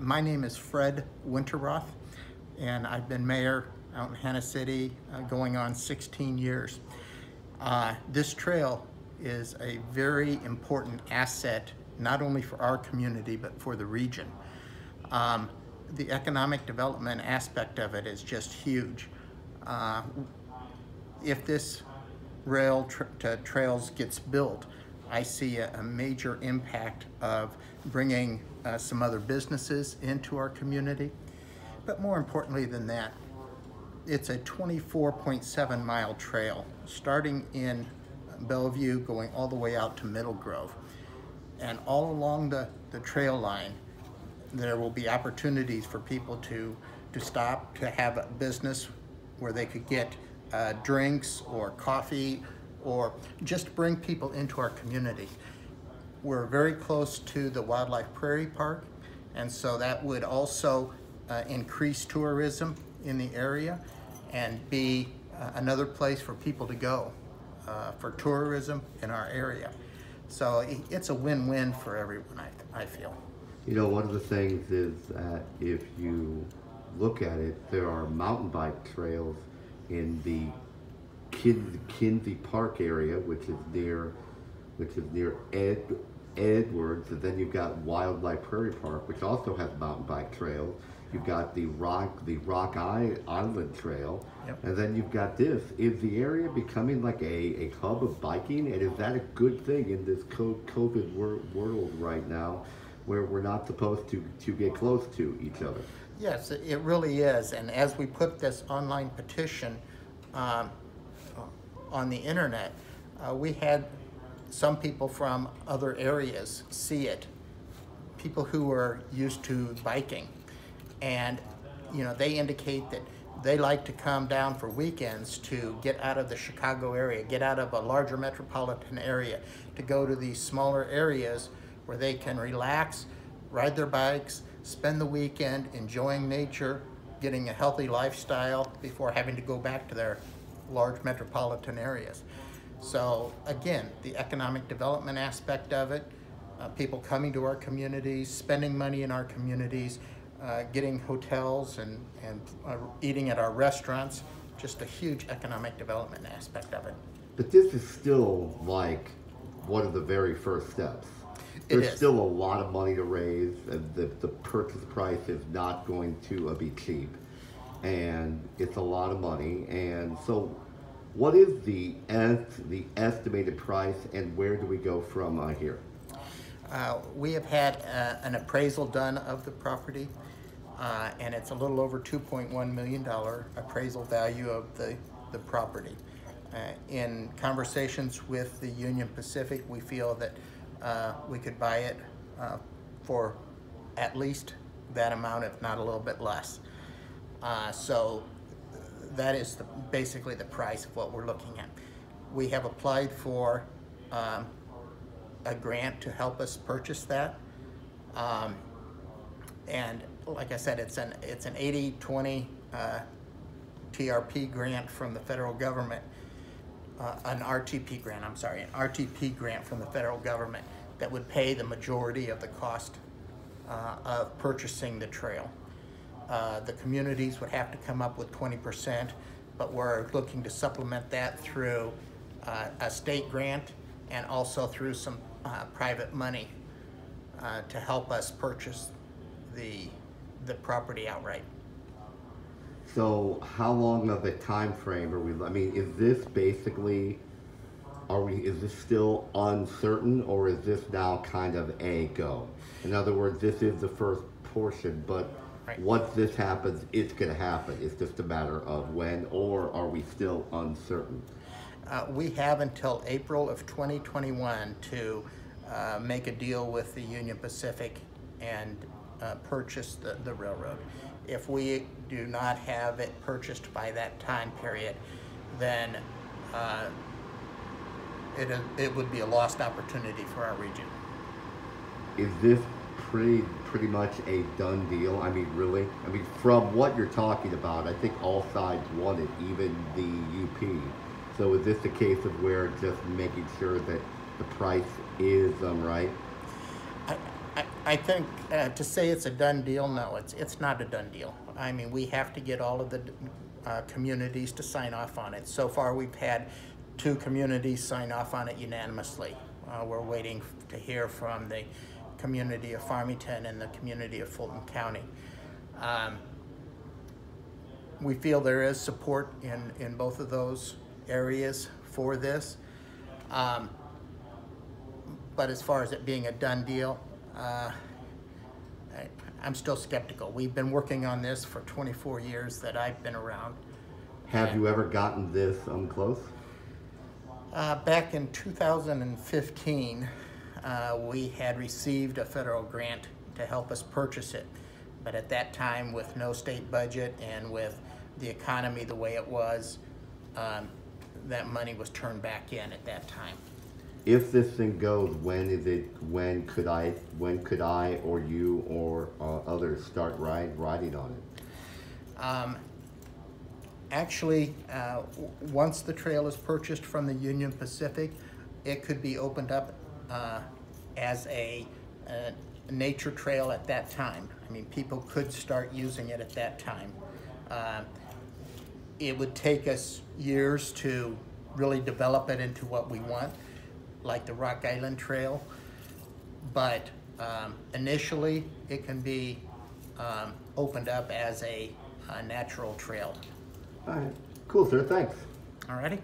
My name is Fred Winterroth, and I've been mayor out in Hanna City going on 16 years. This trail is a very important asset, not only for our community, but for the region. The economic development aspect of it is just huge. If this trails gets built, I see a major impact of bringing some other businesses into our community. But more importantly than that, it's a 24.7 mile trail starting in Bellevue going all the way out to Middle Grove. And all along the trail line, there will be opportunities for people to stop, to have a business where they could get drinks or coffee, or just bring people into our community. We're very close to the Wildlife Prairie Park, and so that would also increase tourism in the area and be another place for people to go for tourism in our area. So it's a win-win for everyone, I feel. You know, one of the things is that if you look at it, there are mountain bike trails in the Kinsey Park area, which is near Edwards, and then you've got Wildlife Prairie Park, which also has mountain bike trails. You've got the Rock Island Trail, yep. And then you've got this. Is the area becoming like a hub of biking, and is that a good thing in this COVID world right now, where we're not supposed to get close to each other? Yes, it really is, and as we put this online petition on the internet, we had some people from other areas see it, people who are used to biking, and they indicate that they like to come down for weekends to get out of the Chicago area, get out of a larger metropolitan area, to go to these smaller areas where they can relax, ride their bikes, spend the weekend enjoying nature, getting a healthy lifestyle before having to go back to their large metropolitan areas. So again, the economic development aspect of it, people coming to our communities, spending money in our communities, getting hotels and eating at our restaurants, just a huge economic development aspect of it. But this is still like one of the very first steps. There's still a lot of money to raise, and the purchase price is not going to be cheap, and it's a lot of money. And so what is the estimated price, and where do we go from here? We have had an appraisal done of the property, and it's a little over $2.1 million appraisal value of the property. In conversations with the Union Pacific, we feel that we could buy it for at least that amount, if not a little bit less. So that is basically the price of what we're looking at. We have applied for a grant to help us purchase that. And like I said, it's an 80-20 TRP grant from the federal government. An RTP grant from the federal government that would pay the majority of the cost of purchasing the trail. The communities would have to come up with 20%, but we're looking to supplement that through a state grant and also through some private money to help us purchase the property outright. So how long of a time frame are we, I mean, is this basically, is this still uncertain, or is this now kind of a go? In other words, this is the first portion, but right. Once this happens, it's going to happen. It's just a matter of when, or are we still uncertain? We have until April of 2021 to make a deal with the Union Pacific and purchase the railroad. If we do not have it purchased by that time period, then it would be a lost opportunity for our region. Is this pretty much a done deal? I mean, really? I mean, from what you're talking about, I think all sides want it, even the UP. So is this a case of where just making sure that the price is right? I think to say it's a done deal, no, it's not a done deal. I mean, we have to get all of the communities to sign off on it. So far, we've had 2 communities sign off on it unanimously. We're waiting to hear from the community of Farmington and the community of Fulton County. We feel there is support in both of those areas for this. But as far as it being a done deal, I'm still skeptical. We've been working on this for 24 years that I've been around. Have you ever gotten this close? Back in 2015, we had received a federal grant to help us purchase it. But at that time, with no state budget and with the economy the way it was, that money was turned back in at that time. If this thing goes, when could I or you or others start riding on it? Actually, once the trail is purchased from the Union Pacific, it could be opened up as a nature trail at that time. I mean, people could start using it at that time. It would take us years to really develop it into what we want, like the Rock Island Trail, but initially it can be opened up as a natural trail. All right, cool, sir. Thanks. All righty.